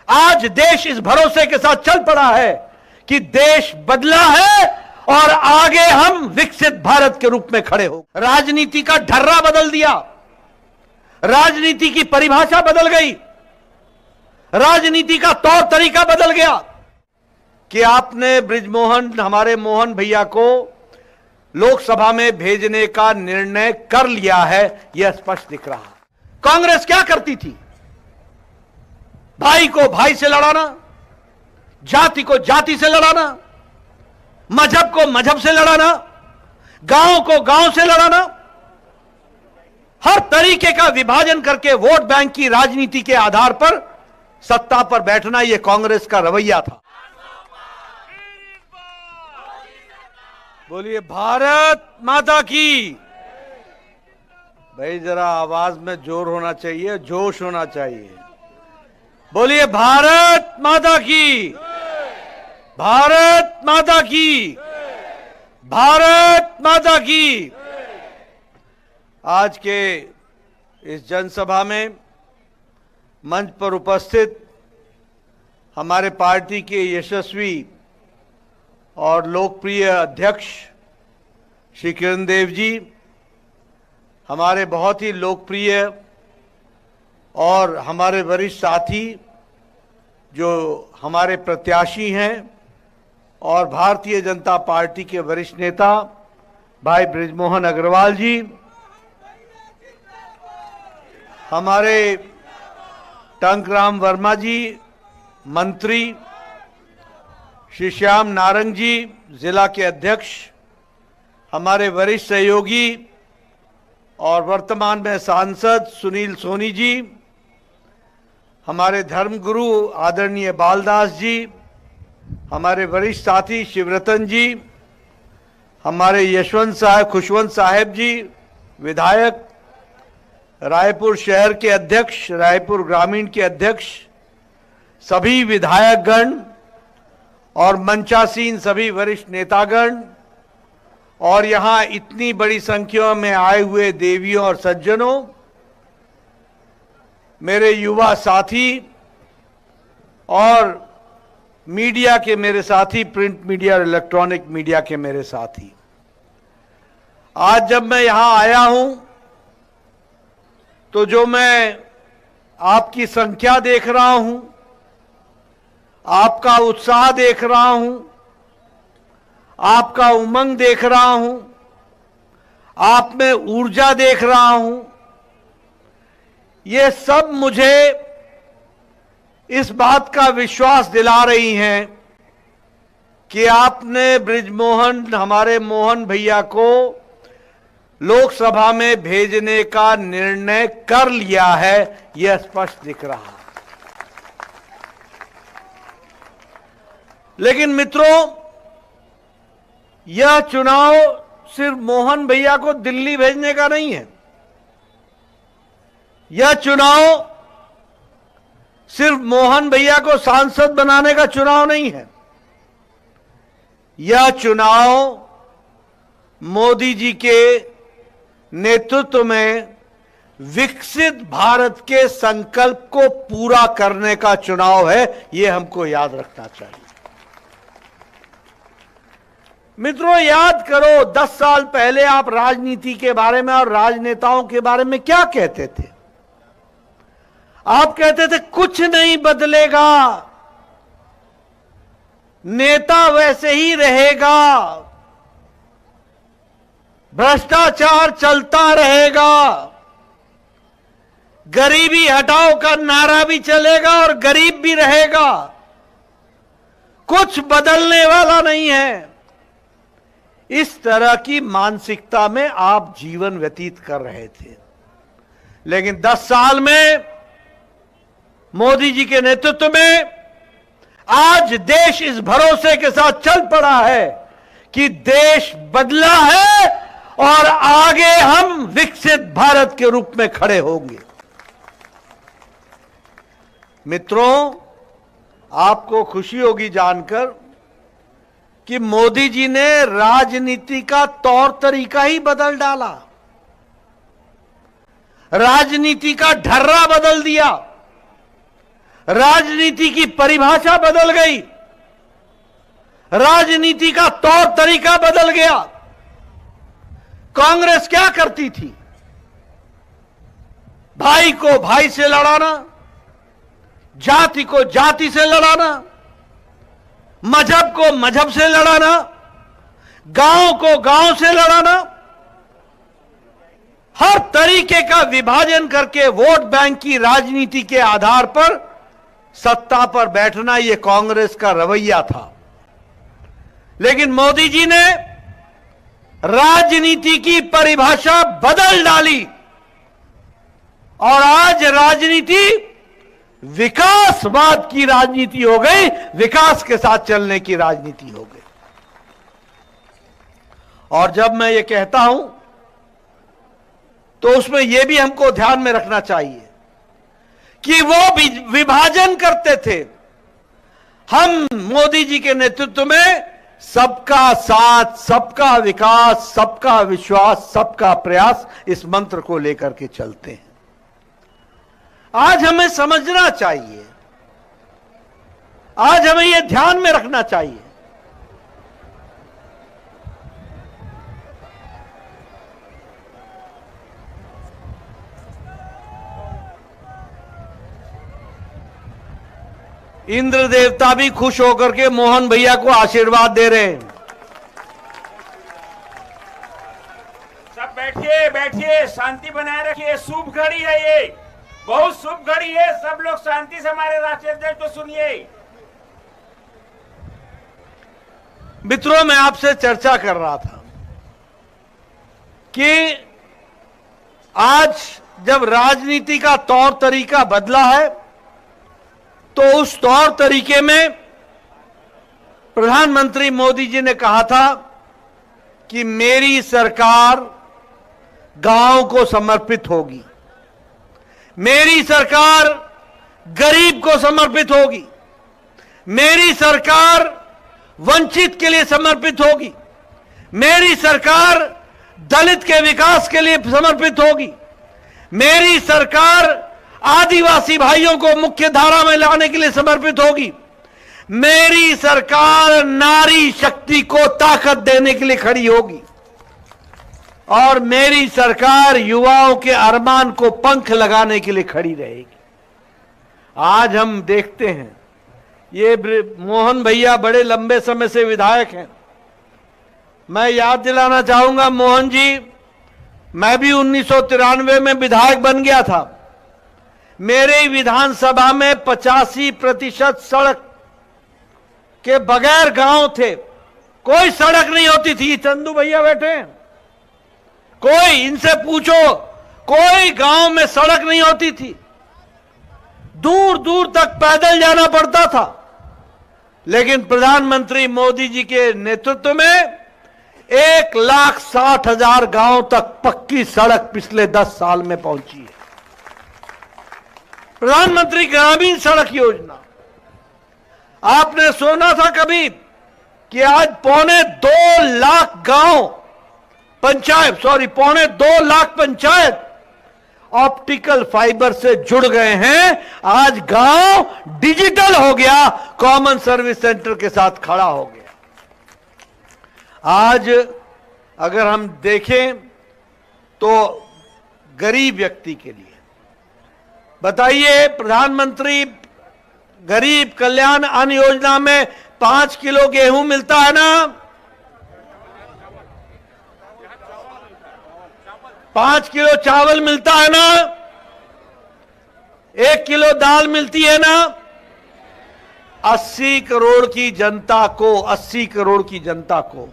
आज देश इस भरोसे के साथ चल पड़ा है कि देश बदला है और आगे हम विकसित भारत के रूप में खड़े हो। राजनीति का ढर्रा बदल दिया, राजनीति की परिभाषा बदल गई, राजनीति का तौर तरीका बदल गया कि आपने बृजमोहन, हमारे मोहन भैया को लोकसभा में भेजने का निर्णय कर लिया है, यह स्पष्ट दिख रहा। कांग्रेस क्या करती थी? भाई को भाई से लड़ाना, जाति को जाति से लड़ाना, मजहब को मजहब से लड़ाना, गांव को गांव से लड़ाना, हर तरीके का विभाजन करके वोट बैंक की राजनीति के आधार पर सत्ता पर बैठना, यह कांग्रेस का रवैया था। बोलिए भारत माता की। भाई जरा आवाज में जोर होना चाहिए, जोश होना चाहिए। बोलिए भारत माता की, भारत माता की, भारत माता की। आज के इस जनसभा में मंच पर उपस्थित हमारे पार्टी के यशस्वी और लोकप्रिय अध्यक्ष श्री किरण देव जी, हमारे बहुत ही लोकप्रिय और हमारे वरिष्ठ साथी जो हमारे प्रत्याशी हैं और भारतीय जनता पार्टी के वरिष्ठ नेता भाई बृजमोहन अग्रवाल जी, हमारे टंकराम वर्मा जी मंत्री, श्री श्याम नारंग जी जिला के अध्यक्ष, हमारे वरिष्ठ सहयोगी और वर्तमान में सांसद सुनील सोनी जी, हमारे धर्मगुरु आदरणीय बालदास जी, हमारे वरिष्ठ साथी शिवरतन जी, हमारे यशवंत साहब खुशवंत साहब जी विधायक, रायपुर शहर के अध्यक्ष, रायपुर ग्रामीण के अध्यक्ष, सभी विधायकगण और मंचासीन सभी वरिष्ठ नेतागण और यहां इतनी बड़ी संख्या में आए हुए देवियों और सज्जनों, मेरे युवा साथी और मीडिया के मेरे साथी, प्रिंट मीडिया और इलेक्ट्रॉनिक मीडिया के मेरे साथी, आज जब मैं यहां आया हूं तो जो मैं आपकी संख्या देख रहा हूं, आपका उत्साह देख रहा हूं, आपका उमंग देख रहा हूं, आप में ऊर्जा देख रहा हूं, ये सब मुझे इस बात का विश्वास दिला रही हैं कि आपने बृजमोहन, हमारे मोहन भैया को लोकसभा में भेजने का निर्णय कर लिया है, यह स्पष्ट दिख रहा। लेकिन मित्रों, यह चुनाव सिर्फ मोहन भैया को दिल्ली भेजने का नहीं है, यह चुनाव सिर्फ मोहन भैया को सांसद बनाने का चुनाव नहीं है, यह चुनाव मोदी जी के नेतृत्व में विकसित भारत के संकल्प को पूरा करने का चुनाव है, यह हमको याद रखना चाहिए। मित्रों, याद करो 10 साल पहले आप राजनीति के बारे में और राजनेताओं के बारे में क्या कहते थे? आप कहते थे कुछ नहीं बदलेगा, नेता वैसे ही रहेगा, भ्रष्टाचार चलता रहेगा, गरीबी हटाओ का नारा भी चलेगा और गरीब भी रहेगा, कुछ बदलने वाला नहीं है। इस तरह की मानसिकता में आप जीवन व्यतीत कर रहे थे। लेकिन 10 साल में मोदी जी के नेतृत्व में आज देश इस भरोसे के साथ चल पड़ा है कि देश बदला है और आगे हम विकसित भारत के रूप में खड़े होंगे। मित्रों, आपको खुशी होगी जानकर कि मोदी जी ने राजनीति का तौर तरीका ही बदल डाला, राजनीति का ढर्रा बदल दिया, राजनीति की परिभाषा बदल गई, राजनीति का तौर तरीका बदल गया। कांग्रेस क्या करती थी? भाई को भाई से लड़ाना, जाति को जाति से लड़ाना, मजहब को मजहब से लड़ाना, गांव को गांव से लड़ाना, हर तरीके का विभाजन करके वोट बैंक की राजनीति के आधार पर सत्ता पर बैठना, यह कांग्रेस का रवैया था। लेकिन मोदी जी ने राजनीति की परिभाषा बदल डाली और आज राजनीति विकासवाद की राजनीति हो गई, विकास के साथ चलने की राजनीति हो गई। और जब मैं ये कहता हूं तो उसमें यह भी हमको ध्यान में रखना चाहिए कि वो विभाजन करते थे। हम मोदी जी के नेतृत्व में सबका साथ, सबका विकास, सबका विश्वास, सबका प्रयास, इस मंत्र को लेकर के चलते हैं। आज हमें समझना चाहिए, आज हमें यह ध्यान में रखना चाहिए इंद्र देवता भी खुश होकर के मोहन भैया को आशीर्वाद दे रहे हैं। सब बैठिए बैठिए, शांति बनाए रखिए। शुभ घड़ी है ये, बहुत शुभ घड़ी है। सब लोग शांति से हमारे राष्ट्रीय अध्यक्ष को सुनिए। मित्रों, मैं आपसे चर्चा कर रहा था कि आज जब राजनीति का तौर तरीका बदला है तो उस तौर तरीके में प्रधानमंत्री मोदी जी ने कहा था कि मेरी सरकार गांव को समर्पित होगी, मेरी सरकार गरीब को समर्पित होगी, मेरी सरकार वंचित के लिए समर्पित होगी, मेरी सरकार दलित के विकास के लिए समर्पित होगी, मेरी सरकार आदिवासी भाइयों को मुख्य धारा में लाने के लिए समर्पित होगी, मेरी सरकार नारी शक्ति को ताकत देने के लिए खड़ी होगी और मेरी सरकार युवाओं के अरमान को पंख लगाने के लिए खड़ी रहेगी। आज हम देखते हैं, ये मोहन भैया बड़े लंबे समय से विधायक हैं। मैं याद दिलाना चाहूंगा, मोहन जी, मैं भी 1993 में विधायक बन गया था। मेरे विधानसभा में 85% सड़क के बगैर गांव थे, कोई सड़क नहीं होती थी। चंदू भैया बैठे हैं, कोई इनसे पूछो, कोई गांव में सड़क नहीं होती थी, दूर दूर तक पैदल जाना पड़ता था। लेकिन प्रधानमंत्री मोदी जी के नेतृत्व में 1,60,000 गांव तक पक्की सड़क पिछले 10 साल में पहुंची है। प्रधानमंत्री ग्रामीण सड़क योजना, आपने सुना था कभी कि आज 2.25 लाख गांव पंचायत, पौने 2 लाख पंचायत ऑप्टिकल फाइबर से जुड़ गए हैं। आज गांव डिजिटल हो गया, कॉमन सर्विस सेंटर के साथ खड़ा हो गया। आज अगर हम देखें तो गरीब व्यक्ति के लिए बताइए, प्रधानमंत्री गरीब कल्याण अन्न योजना में 5 किलो गेहूं मिलता है ना, 5 किलो चावल मिलता है ना, 1 किलो दाल मिलती है ना। 80 करोड़ की जनता को, 80 करोड़ की जनता को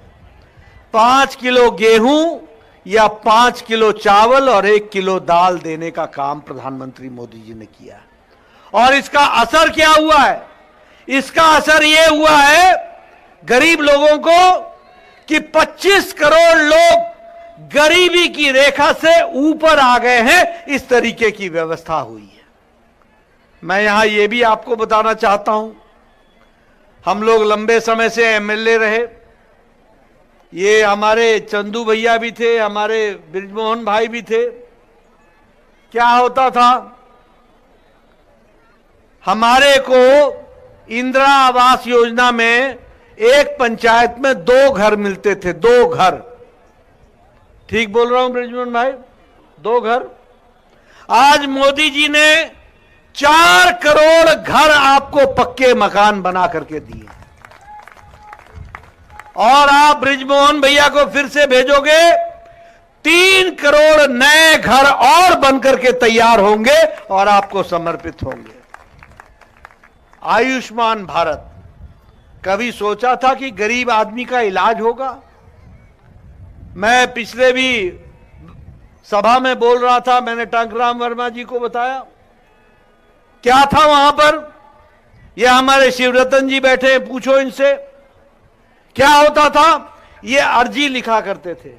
5 किलो गेहूं या 5 किलो चावल और 1 किलो दाल देने का काम प्रधानमंत्री मोदी जी ने किया। और इसका असर क्या हुआ है? इसका असर यह हुआ है गरीब लोगों को कि 25 करोड़ लोग गरीबी की रेखा से ऊपर आ गए हैं। इस तरीके की व्यवस्था हुई है। मैं यहां यह भी आपको बताना चाहता हूं, हम लोग लंबे समय से एमएलए रहे। ये हमारे चंदू भैया भी थे, हमारे बृजमोहन भाई भी थे। क्या होता था, हमारे को इंदिरा आवास योजना में एक पंचायत में 2 घर मिलते थे, 2 घर। ठीक बोल रहा हूं ब्रिजमोहन भाई? 2 घर। आज मोदी जी ने 4 करोड़ घर आपको पक्के मकान बना करके दिए, और आप ब्रिजमोहन भैया को फिर से भेजोगे, 3 करोड़ नए घर और बनकर के तैयार होंगे और आपको समर्पित होंगे। आयुष्मान भारत, कभी सोचा था कि गरीब आदमी का इलाज होगा? मैं पिछले भी सभा में बोल रहा था, मैंने टंकराम वर्मा जी को बताया क्या था वहां पर। ये हमारे शिवरतन जी बैठे हैं, पूछो इनसे क्या होता था। ये अर्जी लिखा करते थे,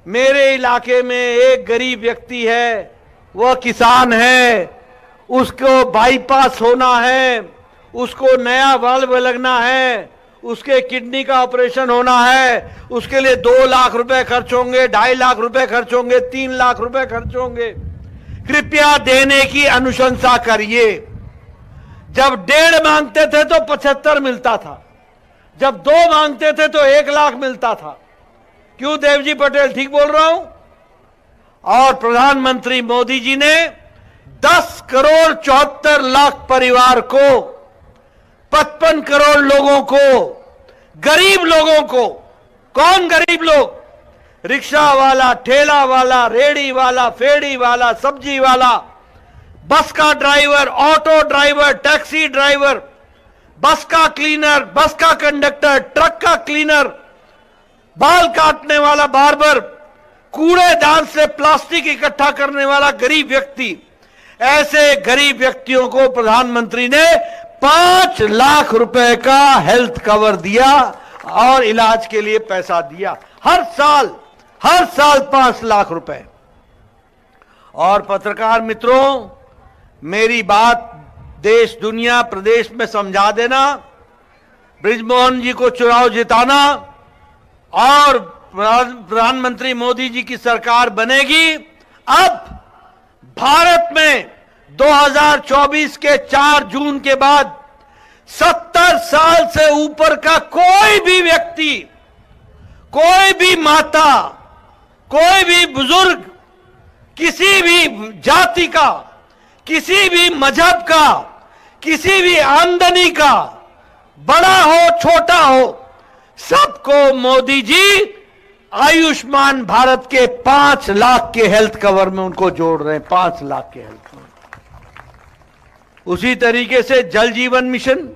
मेरे इलाके में एक गरीब व्यक्ति है, वह किसान है, उसको बाईपास होना है, उसको नया वाल्व लगना है, उसके किडनी का ऑपरेशन होना है, उसके लिए 2 लाख रुपए खर्च होंगे, 2.5 लाख रुपए खर्च होंगे, 3 लाख रुपए खर्च होंगे, कृपया देने की अनुशंसा करिए। जब 1.5 मांगते थे तो 75 मिलता था, जब 2 मांगते थे तो 1 लाख मिलता था। क्यों देवजी पटेल, ठीक बोल रहा हूं? और प्रधानमंत्री मोदी जी ने 10 करोड़ 74 लाख परिवार को, 55 करोड़ लोगों को, गरीब लोगों को, कौन गरीब लोग? रिक्शा वाला, ठेला वाला, रेड़ी वाला, फेड़ी वाला, सब्जी वाला, बस का driver, auto driver, taxi driver, बस का क्लीनर, बस का कंडक्टर, ट्रक का क्लीनर, बाल काटने वाला बार्बर, कूड़ेदान से प्लास्टिक इकट्ठा करने वाला गरीब व्यक्ति, ऐसे गरीब व्यक्तियों को प्रधानमंत्री ने 5 लाख रुपए का हेल्थ कवर दिया और इलाज के लिए पैसा दिया। हर साल 5 लाख रुपए। और पत्रकार मित्रों, मेरी बात देश, दुनिया, प्रदेश में समझा देना, ब्रिजमोहन जी को चुनाव जिताना और प्रधानमंत्री मोदी जी की सरकार बनेगी। अब भारत में 2024 के 4 जून के बाद 70 साल से ऊपर का कोई भी व्यक्ति, कोई भी माता, कोई भी बुजुर्ग, किसी भी जाति का, किसी भी मजहब का, किसी भी आमदनी का, बड़ा हो छोटा हो, सबको मोदी जी आयुष्मान भारत के 5 लाख के हेल्थ कवर में उनको जोड़ रहे हैं। 5 लाख के हेल्थ कवर। उसी तरीके से जल जीवन मिशन,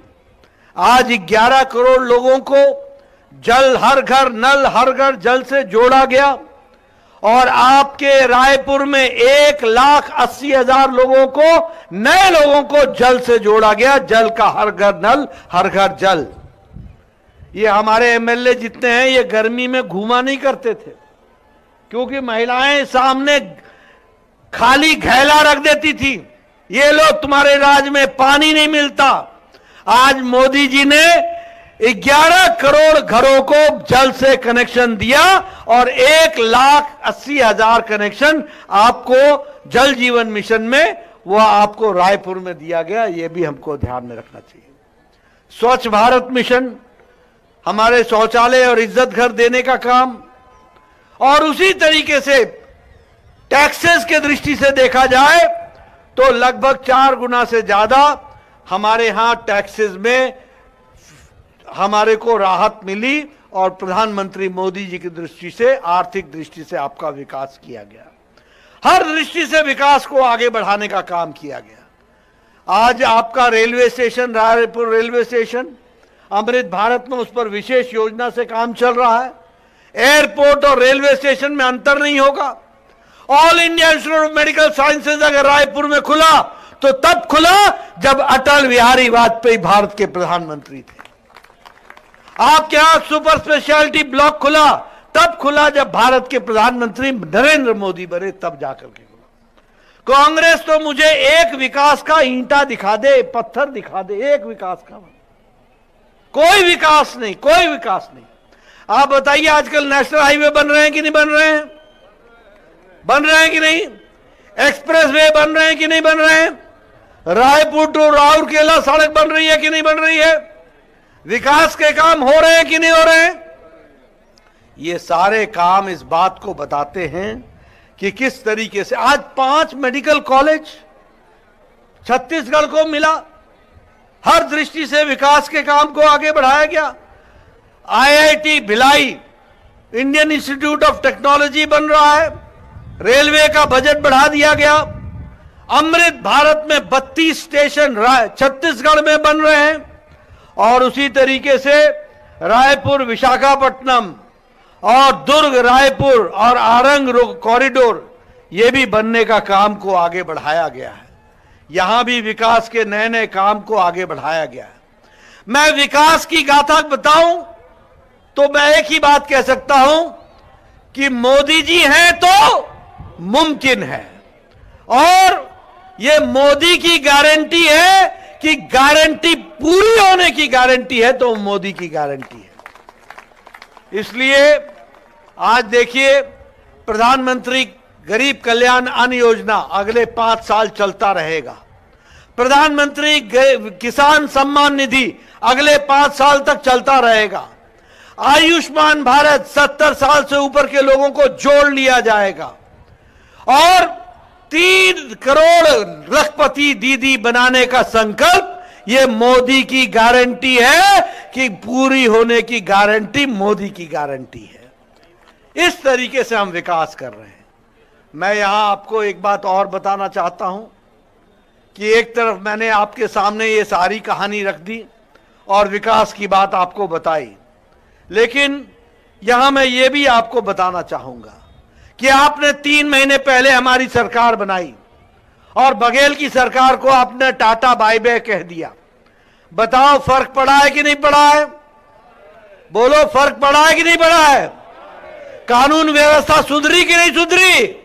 आज 11 करोड़ लोगों को जल, हर घर नल, हर घर जल से जोड़ा गया। और आपके रायपुर में 1,80,000 लोगों को, नए लोगों को जल से जोड़ा गया। जल का हर घर नल, हर घर जल। ये हमारे एमएलए जितने हैं, ये गर्मी में घूमा नहीं करते थे, क्योंकि महिलाएं सामने खाली घैला रख देती थी, ये लोग तुम्हारे राज में पानी नहीं मिलता। आज मोदी जी ने 11 करोड़ घरों को जल से कनेक्शन दिया और 1,80,000 कनेक्शन आपको जल जीवन मिशन में, वह आपको रायपुर में दिया गया। यह भी हमको ध्यान में रखना चाहिए। स्वच्छ भारत मिशन, हमारे शौचालय और इज्जत घर देने का काम। और उसी तरीके से टैक्सेस के दृष्टि से देखा जाए तो लगभग 4 गुना से ज्यादा हमारे यहां टैक्सेस में हमारे को राहत मिली और प्रधानमंत्री मोदी जी की दृष्टि से, आर्थिक दृष्टि से आपका विकास किया गया। हर दृष्टि से विकास को आगे बढ़ाने का काम किया गया। आज आपका railway station, Raipur railway station, Amrit Bharat में उस पर विशेष योजना से काम चल रहा है। एयरपोर्ट और रेलवे स्टेशन में अंतर नहीं होगा। All India institute of medical sciences अगर रायपुर में खुला तो तब खुला जब अटल बिहारी वाजपेयी भारत के प्रधानमंत्री थे। आपके यहां सुपर स्पेशलिटी ब्लॉक खुला तब खुला जब भारत के प्रधानमंत्री नरेंद्र मोदी बने, तब जाकर के खुला। कांग्रेस तो मुझे एक विकास का ईंटा दिखा दे, पत्थर दिखा दे, एक विकास का, कोई विकास नहीं, कोई विकास नहीं। आप बताइए आजकल नेशनल हाईवे बन रहे हैं कि नहीं बन रहे हैं? बन रहे हैं कि नहीं? एक्सप्रेस वे बन रहे हैं कि नहीं बन रहे हैं? रायपुर टू राउरकेला सड़क बन रही है कि नहीं बन रही है? विकास के काम हो रहे हैं कि नहीं हो रहे हैं? ये सारे काम इस बात को बताते हैं कि किस तरीके से आज 5 मेडिकल कॉलेज छत्तीसगढ़ को मिला। हर दृष्टि से विकास के काम को आगे बढ़ाया गया। IIT Bhilai, Indian institute of technology बन रहा है। रेलवे का बजट बढ़ा दिया गया। अमृत भारत में 32 स्टेशन छत्तीसगढ़ में बन रहे हैं और उसी तरीके से रायपुर विशाखापट्टनम और दुर्ग रायपुर और आरंग कॉरिडोर ये भी बनने का काम को आगे बढ़ाया गया है। यहां भी विकास के नए नए काम को आगे बढ़ाया गया है। मैं विकास की गाथा बताऊं तो मैं एक ही बात कह सकता हूं कि मोदी जी हैं तो मुमकिन है, और ये मोदी की गारंटी है कि गारंटी पूरी होने की गारंटी है तो मोदी की गारंटी है। इसलिए आज देखिए, प्रधानमंत्री गरीब कल्याण अन्न योजना अगले 5 साल चलता रहेगा। प्रधानमंत्री किसान सम्मान निधि अगले 5 साल तक चलता रहेगा। आयुष्मान भारत 70 साल से ऊपर के लोगों को जोड़ लिया जाएगा और 3 करोड़ लखपति दीदी बनाने का संकल्प ये मोदी की गारंटी है कि पूरी होने की गारंटी मोदी की गारंटी है। इस तरीके से हम विकास कर रहे हैं। मैं यहां आपको एक बात और बताना चाहता हूं कि एक तरफ मैंने आपके सामने ये सारी कहानी रख दी और विकास की बात आपको बताई, लेकिन यहां मैं ये भी आपको बताना चाहूंगा कि आपने 3 महीने पहले हमारी सरकार बनाई और बघेल की सरकार को आपने टाटा बाय बाय कह दिया। बताओ फर्क पड़ा है कि नहीं पड़ा है? बोलो, फर्क पड़ा है कि नहीं पड़ा है? कानून व्यवस्था सुधरी कि नहीं सुधरी?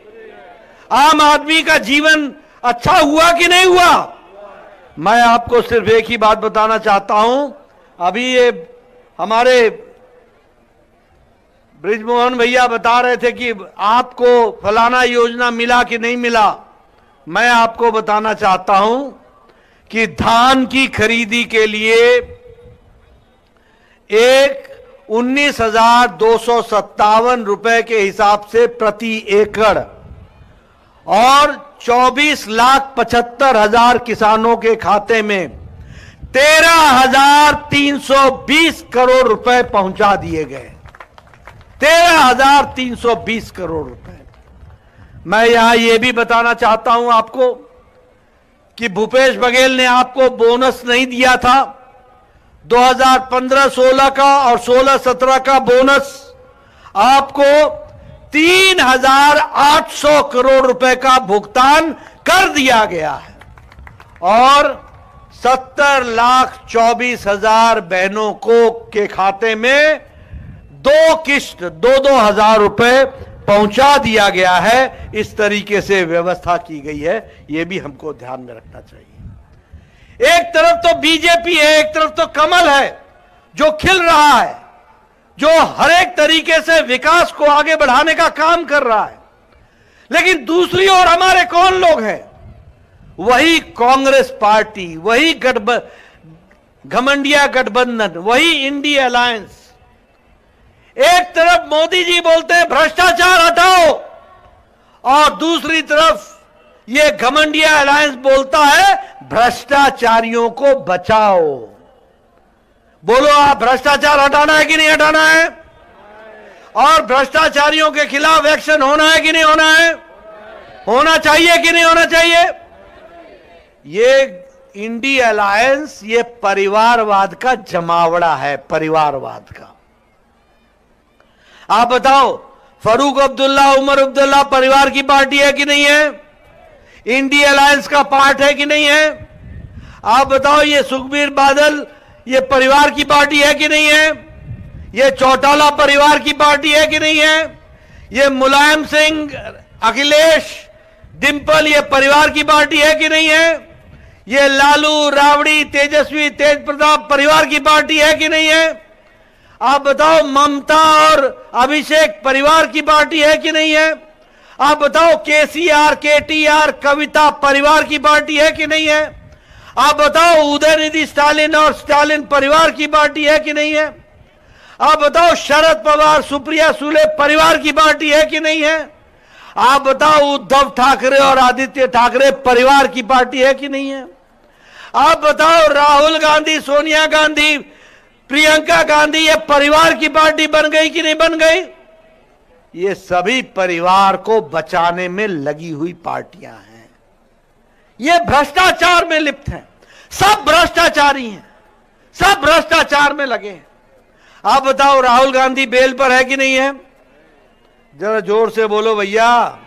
आम आदमी का जीवन अच्छा हुआ कि नहीं हुआ? मैं आपको सिर्फ एक ही बात बताना चाहता हूं। अभी ये हमारे ब्रिजमोहन भैया बता रहे थे कि आपको फलाना योजना मिला कि नहीं मिला। मैं आपको बताना चाहता हूं कि धान की खरीदी के लिए एक 19,257 रुपए के हिसाब से प्रति एकड़ और 24,75,000 किसानों के खाते में 13,320 करोड़ रुपए पहुंचा दिए गए। 13,320 करोड़ रुपए। मैं यहां यह भी बताना चाहता हूं आपको कि भूपेश बघेल ने आपको बोनस नहीं दिया था। 2015-16 का और 16-17 का बोनस आपको 3,800 करोड़ रुपए का भुगतान कर दिया गया है और 70,24,000 बहनों को के खाते में 2 किस्त 2,000 रुपए पहुंचा दिया गया है। इस तरीके से व्यवस्था की गई है, यह भी हमको ध्यान में रखना चाहिए। एक तरफ तो बीजेपी है, एक तरफ तो कमल है जो खिल रहा है, जो हर एक तरीके से विकास को आगे बढ़ाने का काम कर रहा है, लेकिन दूसरी ओर हमारे कौन लोग हैं? वही कांग्रेस पार्टी, वही घमंडिया गठबंधन, वही इंडिया अलायंस। एक तरफ मोदी जी बोलते हैं भ्रष्टाचार हटाओ और दूसरी तरफ ये घमंडिया अलायंस बोलता है भ्रष्टाचारियों को बचाओ। बोलो, आप भ्रष्टाचार हटाना है कि नहीं हटाना है? और भ्रष्टाचारियों के खिलाफ एक्शन होना है कि नहीं होना है? होना चाहिए कि नहीं होना चाहिए? ये इंडिया अलायंस ये परिवारवाद का जमावड़ा है, परिवारवाद का। आप बताओ, फारूक अब्दुल्ला, उमर अब्दुल्ला परिवार की पार्टी है कि नहीं है? इंडिया अलायंस का पार्ट है कि नहीं है? आप बताओ, ये सुखबीर बादल ये परिवार की पार्टी है कि नहीं है? ये चौटाला परिवार की पार्टी है कि नहीं है? ये मुलायम सिंह, अखिलेश, डिंपल ये परिवार की पार्टी है कि नहीं है? ये लालू, राबड़ी, तेजस्वी, तेज प्रताप परिवार की पार्टी है कि नहीं है? आप बताओ, ममता और अभिषेक परिवार की पार्टी है कि नहीं है? आप बताओ, केसीआर, केटीआर, कविता परिवार की पार्टी है कि नहीं है? आप बताओ उदयनिधि स्टालिन और स्टालिन परिवार की पार्टी है कि नहीं है? आप बताओ शरद पवार सुप्रिया सुले परिवार की पार्टी है कि नहीं है? आप बताओ उद्धव ठाकरे और आदित्य ठाकरे परिवार की पार्टी है कि नहीं है? आप बताओ राहुल गांधी सोनिया गांधी प्रियंका गांधी ये परिवार की पार्टी बन गई कि नहीं बन गई? ये सभी परिवार को बचाने में लगी हुई पार्टियां हैं। ये भ्रष्टाचार में लिप्त हैं, सब भ्रष्टाचारी हैं, सब भ्रष्टाचार में लगे हैं। आप बताओ राहुल गांधी बेल पर है कि नहीं है? जरा जोर से बोलो भैया,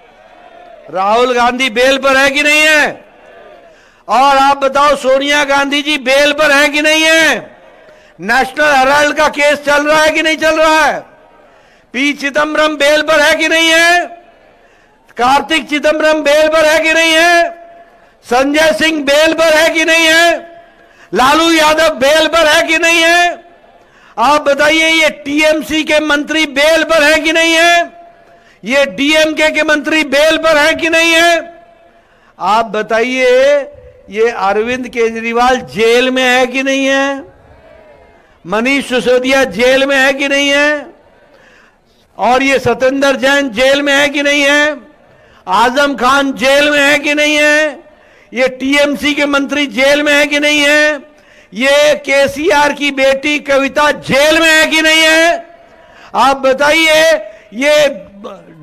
राहुल गांधी बेल पर है कि नहीं है? और आप बताओ सोनिया गांधी जी बेल पर है कि नहीं है? नेशनल हेराल्ड का केस चल रहा है कि नहीं चल रहा है? पी चिदम्बरम बेल पर है कि नहीं है? कार्तिक चिदम्बरम बेल पर है कि नहीं है? संजय सिंह बेल पर है कि नहीं है? लालू यादव बेल पर है कि नहीं है? आप बताइए ये टीएमसी के मंत्री बेल पर है कि नहीं है? ये डीएमके के मंत्री बेल पर है कि नहीं है? आप बताइए ये अरविंद केजरीवाल जेल में है कि नहीं है? मनीष सिसोदिया जेल में है कि नहीं है? और ये सत्येंद्र जैन जेल में है कि नहीं है? आजम खान जेल में है कि नहीं है? ये टीएमसी के मंत्री जेल में है कि नहीं है? ये केसीआर की बेटी कविता जेल में है कि नहीं है? आप बताइए ये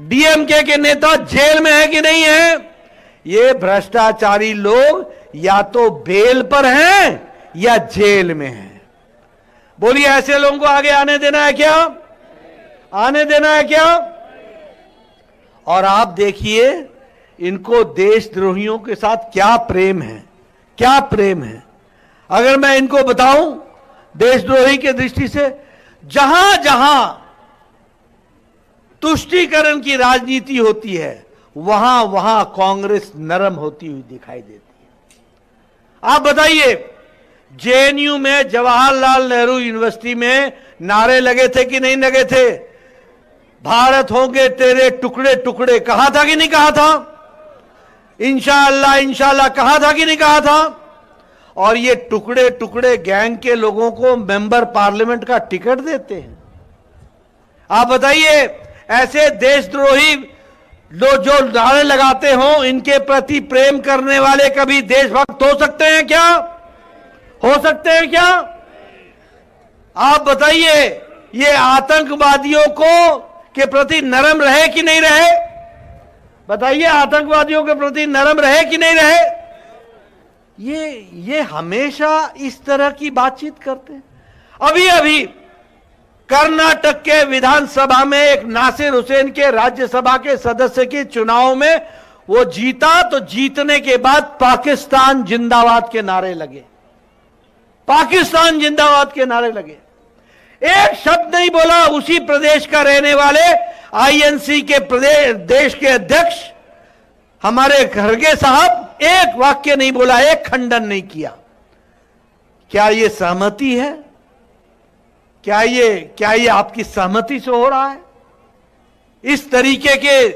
डीएमके के नेता जेल में है कि नहीं है? ये भ्रष्टाचारी लोग या तो बेल पर हैं या जेल में हैं। बोलिए ऐसे लोगों को आगे आने देना है क्या? आने देना है क्या? और आप देखिए इनको देशद्रोहियों के साथ क्या प्रेम है, क्या प्रेम है। अगर मैं इनको बताऊं देशद्रोही के दृष्टि से, जहां जहां तुष्टीकरण की राजनीति होती है वहां वहां कांग्रेस नरम होती हुई दिखाई देती है। आप बताइए जेएनयू में जवाहरलाल नेहरू यूनिवर्सिटी में नारे लगे थे कि नहीं लगे थे? भारत होंगे तेरे टुकड़े टुकड़े, कहा था कि नहीं कहा था? इंशाअल्लाह इंशाअल्लाह कहा था कि नहीं कहा था? और ये टुकड़े टुकड़े गैंग के लोगों को मेंबर पार्लियामेंट का टिकट देते हैं। आप बताइए ऐसे देशद्रोही लोग जो नारे लगाते हो, इनके प्रति प्रेम करने वाले कभी देशभक्त हो सकते हैं क्या? हो सकते हैं क्या? आप बताइए ये आतंकवादियों को के प्रति नरम रहे कि नहीं रहे? बताइए आतंकवादियों के प्रति नरम रहे कि नहीं रहे? ये हमेशा इस तरह की बातचीत करते हैं। अभी अभी कर्नाटक के विधानसभा में एक नासिर हुसैन के राज्यसभा के सदस्य के चुनाव में वो जीता, तो जीतने के बाद पाकिस्तान जिंदाबाद के नारे लगे, पाकिस्तान जिंदाबाद के नारे लगे। एक शब्द नहीं बोला उसी प्रदेश का रहने वाले आईएनसी के देश के अध्यक्ष हमारे खड़गे साहब, एक वाक्य नहीं बोला, एक खंडन नहीं किया। क्या ये सहमति है? क्या ये आपकी सहमति से हो रहा है? इस तरीके के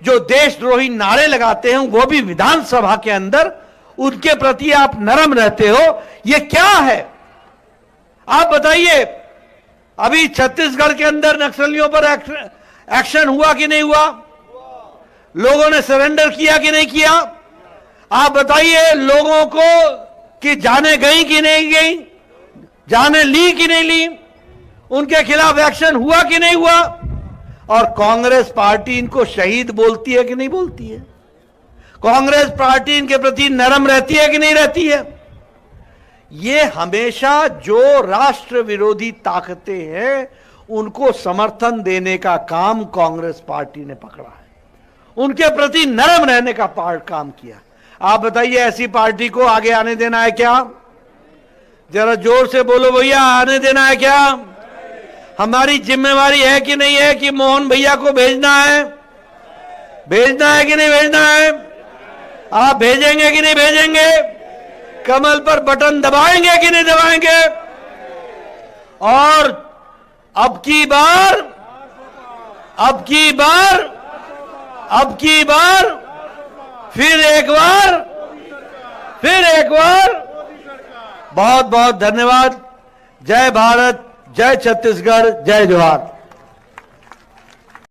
जो देशद्रोही नारे लगाते हैं वो भी विधानसभा के अंदर, उनके प्रति आप नरम रहते हो, ये क्या है? आप बताइए अभी छत्तीसगढ़ के अंदर नक्सलियों पर एक्शन हुआ कि नहीं हुआ? लोगों ने सरेंडर किया कि नहीं किया? आप बताइए लोगों को कि जाने गई कि नहीं गई, जाने ली कि नहीं ली, उनके खिलाफ एक्शन हुआ कि नहीं हुआ? और कांग्रेस पार्टी इनको शहीद बोलती है कि नहीं बोलती है? कांग्रेस पार्टी इनके प्रति नरम रहती है कि नहीं रहती है? ये हमेशा जो राष्ट्र विरोधी ताकतें हैं उनको समर्थन देने का काम कांग्रेस पार्टी ने पकड़ा है, उनके प्रति नरम रहने का काम किया। आप बताइए ऐसी पार्टी को आगे आने देना है क्या? जरा जोर से बोलो भैया, आने देना है क्या? हमारी जिम्मेवारी है कि नहीं है कि मोहन भैया को भेजना है? भेजना है कि नहीं भेजना है? आप भेजेंगे कि नहीं भेजेंगे? कमल पर बटन दबाएंगे कि नहीं दबाएंगे? और अब की बार फिर एक बार बहुत बहुत धन्यवाद। जय भारत, जय छत्तीसगढ़, जय जोहार।